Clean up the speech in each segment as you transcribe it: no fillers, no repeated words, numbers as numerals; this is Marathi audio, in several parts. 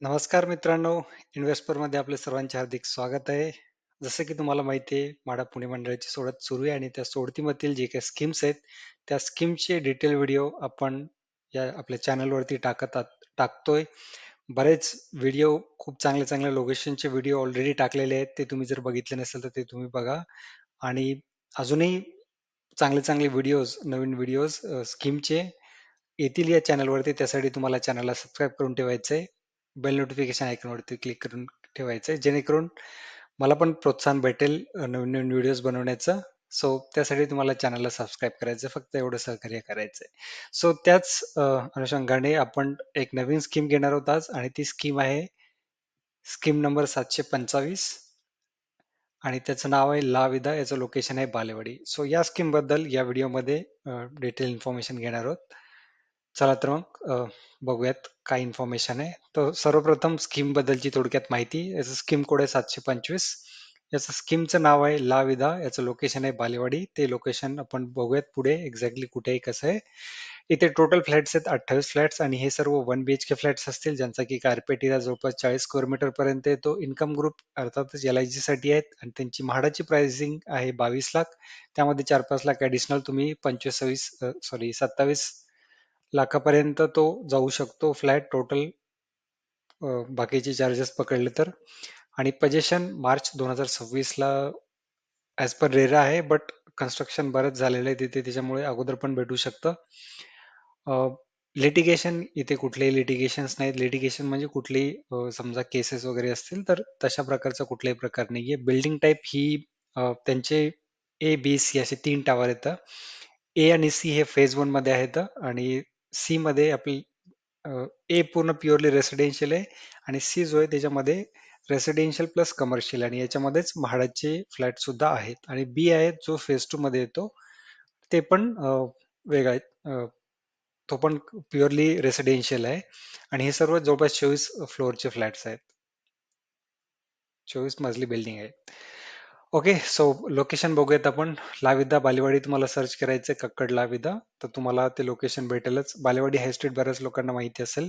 नमस्कार मित्रांनो, इन्व्हेस्टरमध्ये आपले सर्वांचे हार्दिक स्वागत आहे. जसं की तुम्हाला माहिती आहे, माढा पुणे मंडळाची सोडत सुरू आहे आणि त्या सोडतीमधील जे काही स्कीम्स आहेत, त्या स्कीमचे डिटेल व्हिडिओ आपण या आपल्या चॅनलवरती टाकतोय. बरेच व्हिडिओ खूप चांगल्या-चांगल्या लोकेशनचे व्हिडिओ ऑलरेडी टाकलेले आहेत. ते तुम्ही जर बघितले नसेल, तर ते तुम्ही बघा आणि अजूनही चांगले-चांगले नवीन व्हिडिओज स्कीमचे येतील या चॅनलवरती. त्यासाठी तुम्हाला चॅनलला सबस्क्राईब करून ठेवायचं आहे. बेल नोटिफिकेशन आयकॉनवरती क्लिक करून ठेवायचं आहे, जेणेकरून मला पण प्रोत्साहन भेटेल नवीन-नवीन व्हिडिओज बनवण्याचं. सो त्यासाठी तुम्हाला चॅनलला सबस्क्राईब करायचं फक्त एवढं सहकार्य करायचं आहे. सो त्याच अनुषंगाने आपण एक नवीन स्कीम घेणार आहोत आज आणि ती स्कीम आहे स्कीम नंबर 725 आणि त्याचं नाव आहे ला विदा, याचं लोकेशन आहे बालेवाडी. सो या स्कीमबद्दल या व्हिडिओमध्ये डिटेल इन्फॉर्मेशन घेणार आहोत. चला तर मग बघूयात काय इन्फॉर्मेशन आहे. तर सर्वप्रथम स्कीम बद्दलची थोडक्यात माहिती. याचं स्कीम कोड आहे 725. याचं स्कीमचं नाव आहे ला विदा, याचं लोकेशन आहे बालेवाडी. ते लोकेशन आपण बघूयात पुढे एक्झॅक्टली कुठे आहे, कसं आहे. इथे टोटल फ्लॅट्स आहेत 28 फ्लॅट्स आणि हे सर्व 1 बीएचके फ्लॅट्स असतील, ज्यांचा की कार्पेट एरिया जवळपास 40 स्क्वेअर मीटर पर्यंत येतो. इन्कम ग्रुप अर्थातच एल-आय-सी साठी आहेत आणि त्यांची म्हाडाची प्राइसिंग आहे 22 लाख. त्यामध्ये 4-5 लाख ॲडिशनल तुम्ही 27 लाखापर्यंत तो जाऊ शकतो फ्लॅट टोटल, बाकीचे चार्जेस पकडले तर. आणि पोझिशन मार्च 2026 ला ॲज पर रेरा आहे, बट कन्स्ट्रक्शन बरंच झालेलं आहे तिथे, त्याच्यामुळे अगोदर पण भेटू शकतं. लिटिगेशन इथे कुठलेही लिटिगेशन्स नाहीत. लिटिगेशन म्हणजे कुठलेही समजा केसेस वगैरे असतील तर तशा प्रकारचा कुठलाही प्रकार नाहीये. बिल्डिंग टाईप ही त्यांचे ए, बी, सी असे 3 टॉवर येतं. ए आणि सी हे फेज 1 मध्ये आहेत आणि सी मध्ये आपली ए पूर्ण प्युअरली रेसिडेन्शियल आहे आणि सी जो आहे त्याच्यामध्ये रेसिडेन्शियल प्लस कमर्शियल आणि याच्यामध्येच म्हाडाचे फ्लॅट सुद्धा आहेत आणि बी आहे जो फेज 2 मध्ये येतो. ते पण वेगळा आहे. तो पण प्युअरली रेसिडेन्शियल आहे आणि हे सर्व जवळपास 24 फ्लोअरचे फ्लॅट्स आहेत. 24 मजली बिल्डिंग आहे. ओके, सो लोकेशन बघूयात आपण. लाविदा बालेवाडी तुम्हाला सर्च करायचं आहे, कक्कड लाविदा, तर तुम्हाला ते लोकेशन भेटेलच. बालेवाडी हाय स्ट्रीट बऱ्याच लोकांना माहिती असेल,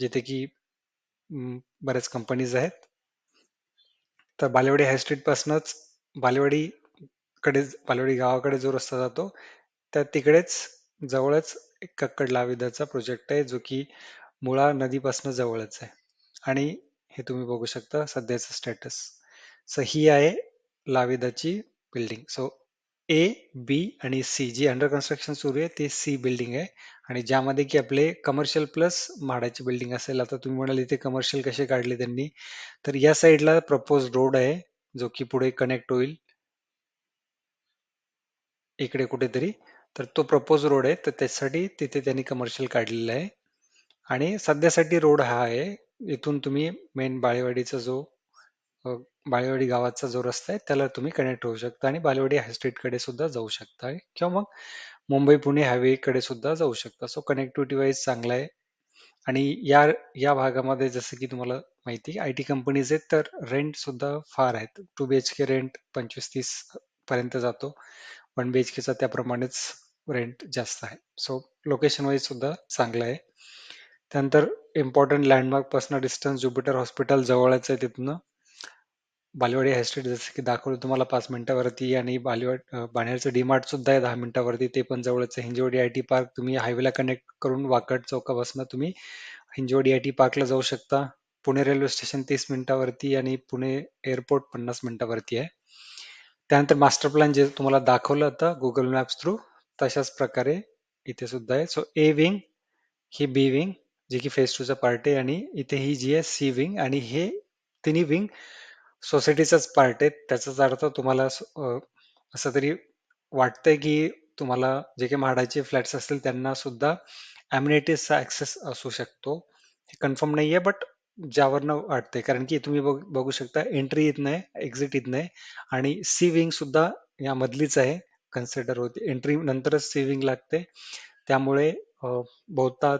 जिथे की बऱ्याच कंपनीज आहेत. तर बालेवाडी हाय स्ट्रीट पासूनच बालेवाडी बालेवाडी गावाकडे जो रस्ता जातो, त्या तिकडेच जवळच एक कक्कड लाविदाचा प्रोजेक्ट आहे, जो की मुळा नदीपासून जवळच आहे. आणि हे तुम्ही बघू शकता सध्याचं स्टेटस. सो ही आहे लाविदाची बिल्डिंग. सो ए, बी आणि सी जी अंडर कन्स्ट्रक्शन सुरू आहे, ती सी बिल्डिंग आहे आणि ज्यामध्ये की आपले कमर्शियल प्लस म्हाडाची बिल्डिंग असेल. आता तुम्ही म्हणाल इथे कमर्शियल कसे काढले त्यांनी, तर या साईडला प्रपोज रोड आहे, जो की पुढे कनेक्ट होईल इकडे कुठेतरी. तर तो प्रपोज रोड आहे, तर त्यासाठी तिथे त्यांनी कमर्शियल काढलेलं आहे आणि सध्यासाठी रोड हा आहे. इथून तुम्ही मेन बाळेवाडीचा जो अ, बाळेवाडी गावाचा जो रस्ता आहे त्याला तुम्ही कनेक्ट होऊ शकता आणि बालेवाडी हायस्ट्रीट कडे सुद्धा जाऊ शकता किंवा मग मुंबई पुणे हायवे कडे सुद्धा जाऊ शकता. सो कनेक्टिव्हिटी वाईज चांगला आहे. आणि या या भागामध्ये जसं की तुम्हाला माहिती आय टी कंपनीज आहेत, तर रेंट सुद्धा फार आहेत. 2 बीएचके रेंट 25-30 पर्यंत जातो. 1 बीएचकेचा त्याप्रमाणेच रेंट जास्त आहे. सो लोकेशन वाईज सुद्धा चांगलं आहे. त्यानंतर इम्पॉर्टंट लँडमार्क पासून डिस्टन्स ज्युपिटर हॉस्पिटल जवळच आहे तिथनं. बालेवाडी हायस्ट्रीट जसं की दाखवलं तुम्हाला 5 मिनिटावरती आणि बाणेरचं डीमार्ट सुद्धा आहे 10 मिनिटावरती, ते पण जवळच आहे. हिंजवडी आय टी पार्क तुम्ही हायवेला कनेक्ट करून वाकड चौकापासून तुम्ही हिंजवडी आय टी पार्कला जाऊ शकता. पुणे रेल्वे स्टेशन 30 मिनिटावरती आणि पुणे एअरपोर्ट 50 मिनिटावरती आहे. त्यानंतर मास्टर प्लॅन जे तुम्हाला दाखवलं होतं गुगल मॅप्स थ्रू, तशाच प्रकारे इथे सुद्धा आहे. सो ए विंग, ही बी विंग जे की फेज 2 चा पार्ट आहे आणि इथे ही जी आहे सी विंग आणि हे तिन्ही विंग सोसायटीचाच पार्ट आहे. त्याचाच अर्थ तुम्हाला असं तरी वाटतंय की तुम्हाला जे काही म्हाडाचे फ्लॅट्स असतील त्यांना सुद्धा अम्युनिटीजचा ऍक्सेस असू शकतो. हे कन्फर्म नाहीये, बट ज्यावरनं वाटतंय, कारण की तुम्ही बघू शकता एंट्री येत नाही, एक्झिट येत नाही आणि सी विंग सुद्धा या मधलीच आहे, कन्सिडर होते. एंट्री नंतरच सी विंग लागते, त्यामुळे बहुधा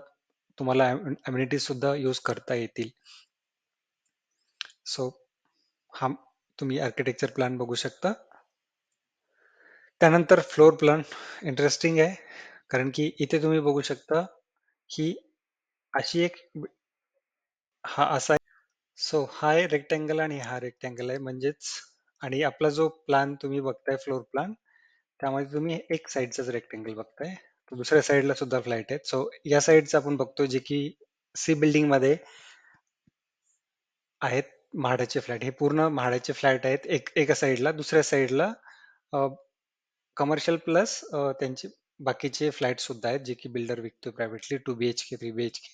तुम्हाला अम्युनिटीज सुद्धा यूज करता येतील. सो हा तुम्ही आर्किटेक्चर प्लॅन बघू शकता. त्यानंतर फ्लोर प्लॅन इंटरेस्टिंग आहे, कारण की इथे तुम्ही बघू शकता ही अशी एक हा असा आहे. सो हा आहे रेक्टँगल आणि हा रेक्टँगल आहे म्हणजेच. आणि आपला जो प्लॅन तुम्ही बघताय फ्लोर प्लॅन, त्यामध्ये तुम्ही एक साईडचाच रेक्टँगल बघताय. तर दुसऱ्या साईडला सुद्धा फ्लॅट आहेत. सो या साईडचा आपण बघतो जे की सी बिल्डिंग मध्ये आहेत. म्हाडाचे फ्लॅट, हे पूर्ण म्हाडाचे फ्लॅट आहेत. एका साईडला, दुसऱ्या साईडला कमर्शियल प्लस त्यांचे बाकीचे फ्लॅट सुद्धा आहेत जे की बिल्डर विकतो प्रायव्हेटली, 2 BHK 3 BHK.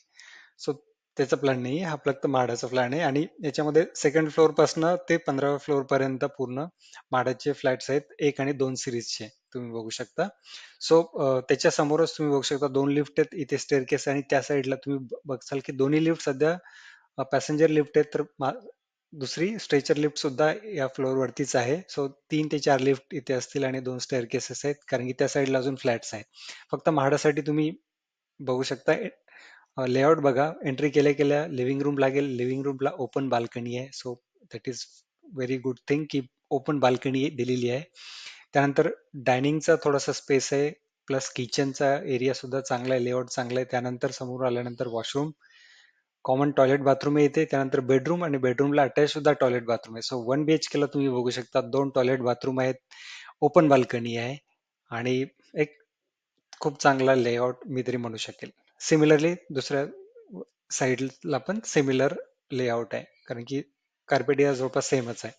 सो त्याचा प्लॅन नाही, हा फक्त म्हाडाचा प्लॅन आहे. आणि याच्यामध्ये सेकंड फ्लोअर पासून ते 15व्या फ्लोअर पर्यंत पूर्ण म्हाडाचे फ्लॅट्स आहेत, 1 आणि 2 सिरीजचे तुम्ही बघू शकता. सो त्याच्या समोरच तुम्ही बघू शकता 2 लिफ्ट आहेत, इथे स्टेअरकेस, आणि त्या साईडला तुम्ही बघसाल की दोन्ही लिफ्ट सध्या पॅसेंजर लिफ्ट आहेत. तर दुसरी स्ट्रेचर लिफ्ट सुद्धा या फ्लोअर वरतीच आहे. सो 3 ते 4 लिफ्ट इथे असतील आणि 2 स्टेअर केसेस आहेत, कारण की त्या साईडला अजून फ्लॅट्स आहेत. फक्त म्हाडासाठी तुम्ही बघू शकता. लेआउट बघा. एंट्री केल्या केल्या लिव्हिंग रूम लागेल. लिव्हिंग रूमला ओपन बाल्कनी आहे. So that is very good thing की ओपन बाल्कनी दिलेली आहे. त्यानंतर डायनिंगचा थोडासा स्पेस आहे, प्लस किचनचा एरिया सुद्धा चांगला आहे, लेआउट चांगला आहे. त्यानंतर समोर आल्यानंतर वॉशरूम, कॉमन टॉयलेट बाथरूम येते. त्यानंतर बेडरूम, आणि बेडरूमला अटॅच सुद्धा टॉयलेट बाथरूम आहे. सो 1 BHK ला तुम्ही बघू शकता 2 टॉयलेट बाथरूम आहेत, ओपन बाल्कनी आहे, आणि एक खूप चांगला लेआउट मी तरी म्हणू शकेल. सिमिलरली दुसऱ्या साईडला पण सिमिलर लेआउट आहे, कारण की कार्पेट एरिया जवळपास सेमच आहे.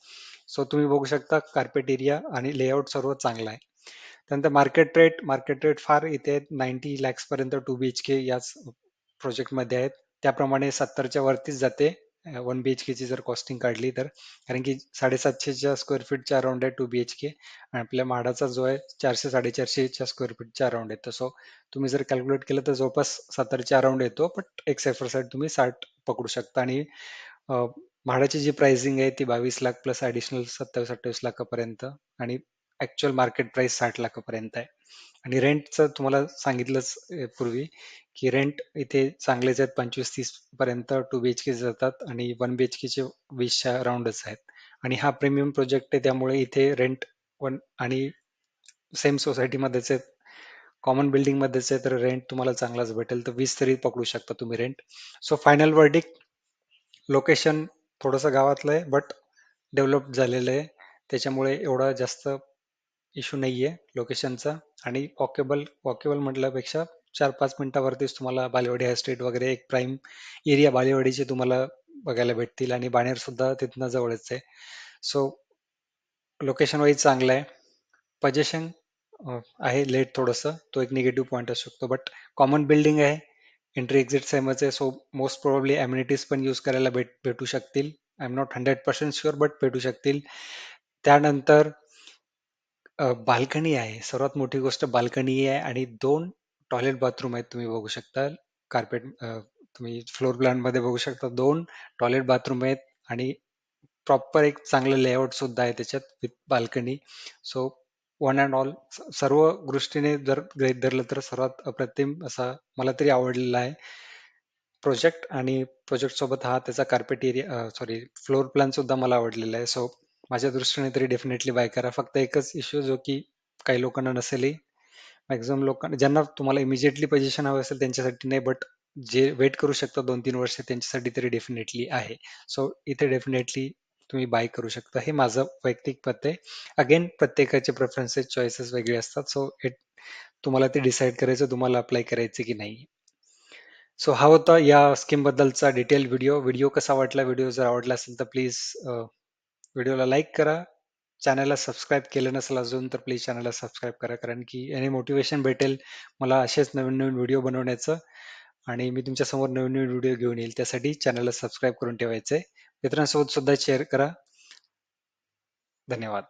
सो तुम्ही बघू शकता कार्पेट एरिया आणि लेआउट सर्व चांगला आहे. त्यानंतर मार्केट रेट फार इथे आहेत. 90 lakhs पर्यंत 2 BHK याच प्रोजेक्टमध्ये आहेत. त्याप्रमाणे 70च्या वरतीच जाते 1 BHK ची जर कॉस्टिंग काढली तर, कारण की 750च्या स्क्वेअर फीटच्या अराउंड आहे 2 BHK, आणि आपल्या म्हाडाचा जो आहे 400 450च्या स्क्वेअर फीटच्या अराउंड येतो. सो तुम्ही जर कॅल्क्युलेट केलं तर जवळपास 70च्या अराउंड येतो, बट एक सेफर साईड तुम्ही 60 पकडू शकता. आणि म्हाडाची जी प्राइसिंग आहे ती 22 लाख प्लस ऍडिशनल 27-28 लाखापर्यंत, आणि ऍक्च्युअल मार्केट प्राइस 60 लाखापर्यंत आहे. आणि रेंटचं तुम्हाला सांगितलंच पूर्वी की रेंट इथे चांगलेच आहेत, 25-30 पर्यंत 2 BHK जातात, आणि 1 BHK चे 20च्या राऊंडच आहेत. आणि हा प्रीमियम प्रोजेक्ट आहे, त्यामुळे इथे रेंट वन आणि सेम सोसायटीमध्येच आहेत, कॉमन बिल्डिंग मध्येच आहे, तर रेंट तुम्हाला चांगलाच भेटेल. तर 20 तरी पकडू शकता तुम्ही rent. So final verdict, location थोडंसं गावातलं आहे, बट डेव्हलप झालेलं आहे, त्याच्यामुळे एवढा जास्त इश्यू नाहीये लोकेशनचा. आणि वॉकेबल वॉकेबल म्हटल्यापेक्षा 4-5 मिनिटावरतीच तुम्हाला बालेवाडी हाय स्ट्रीट वगैरे एक प्राईम एरिया बालेवाडीचे तुम्हाला बघायला भेटतील, आणि बाणेर सुद्धा तिथनं जवळच आहे. सो लोकेशन वाईज चांगलं आहे. पजेशन आहे लेट थोडंसं, तो एक निगेटिव्ह पॉईंट असू शकतो, बट कॉमन बिल्डिंग आहे, एंट्री एक्झिट सेमच आहे. सो मोस्ट प्रोबेबली अम्युनिटीज पण यूज करायला भेटू शकतील. I am not 100% sure, but भेटू शकतील. त्यानंतर बाल्कनी आहे, सर्वात मोठी गोष्ट बाल्कनी आहे, आणि 2 टॉयलेट बाथरूम आहेत, तुम्ही बघू शकता. कार्पेट तुम्ही फ्लोर प्लॅन मध्ये बघू शकता 2 टॉयलेट बाथरूम आहेत, आणि प्रॉपर एक चांगलं लेआउट सुद्धा आहे त्याच्यात with balcony. So one and all, सर्व दृष्टीने जर गृहीत धरलं तर सर्वात अप्रतिम असा मला तरी आवडलेला आहे प्रोजेक्ट. आणि प्रोजेक्ट सोबत हा त्याचा carpet area, sorry, floor plan सुद्धा मला आवडलेला आहे. सो माझ्या दृष्टीने तरी डेफिनेटली बाय करा. फक्त एकच इश्यू जो की काही लोकांना नसेलही, मॅक्झिमम लोकांना, ज्यांना तुम्हाला इमिजिएटली पोझिशन हवं असेल त्यांच्यासाठी नाही, बट जे वेट करू शकता 2-3 वर्ष त्यांच्यासाठी तरी डेफिनेटली आहे. सो इथे डेफिनेटली तुम्ही बाय करू शकता. हे माझं वैयक्तिक मत आहे. अगेन प्रत्येकाचे प्रेफरन्सेस चॉईसेस वेगळे असतात. सो तुम्हाला ते डिसाईड करायचं तुम्हाला अप्लाय करायचं की नाही. सो हा होता या स्कीम बद्दलचा डिटेल व्हिडिओ. व्हिडिओ कसा वाटला? व्हिडिओ जर आवडला असेल तर प्लीज व्हिडिओला लाईक करा. चॅनलला सबस्क्राईब केलं नसेल अजून तर प्लीज चॅनलला सबस्क्राईब करा, कारण की याने मोटिवेशन भेटेल मला असेच नवीन नवीन व्हिडिओ बनवण्याचं, आणि मी तुमच्या समोर नवीन नवीन व्हिडिओ घेऊन येईल. त्यासाठी चॅनलला सबस्क्राईब करून ठेवायचंय. मित्रांसोबत सुद्धा शेअर करा. धन्यवाद.